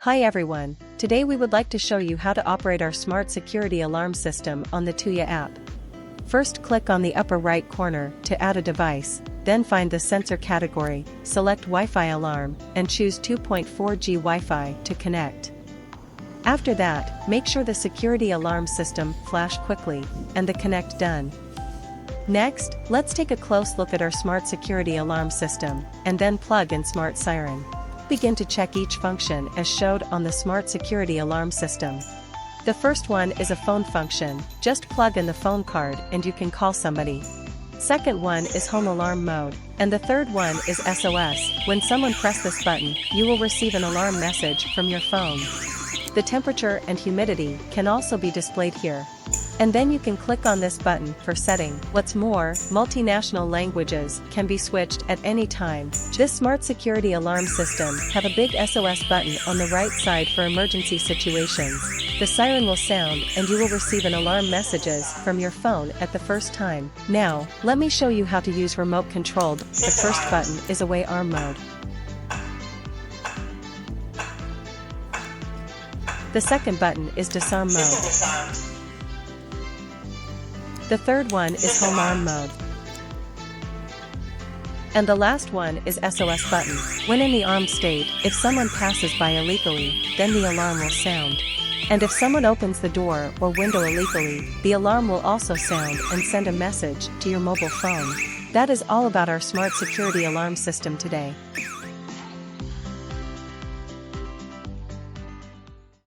Hi everyone, today we would like to show you how to operate our smart security alarm system on the Tuya app. First click on the upper right corner to add a device, then find the sensor category, select Wi-Fi alarm, and choose 2.4G Wi-Fi to connect. After that, make sure the security alarm system flash quickly, and the connect done. Next, let's take a close look at our smart security alarm system, and then plug in smart siren. Begin to check each function as showed on the smart security alarm system. The first one is a phone function, just plug in the phone card and you can call somebody. Second one is home alarm mode, and the third one is SOS. When someone press this button, you will receive an alarm message from your phone. The temperature and humidity can also be displayed here. And then you can click on this button for setting. What's more, multinational languages can be switched at any time. This smart security alarm system have a big SOS button on the right side for emergency situations. The siren will sound and you will receive an alarm messages from your phone at the first time. Now, let me show you how to use remote controlled. The first button is away arm mode. The second button is disarm mode. The third one is home arm mode. And the last one is SOS button. When in the armed state, if someone passes by illegally, then the alarm will sound. And if someone opens the door or window illegally, the alarm will also sound and send a message to your mobile phone. That is all about our smart security alarm system today.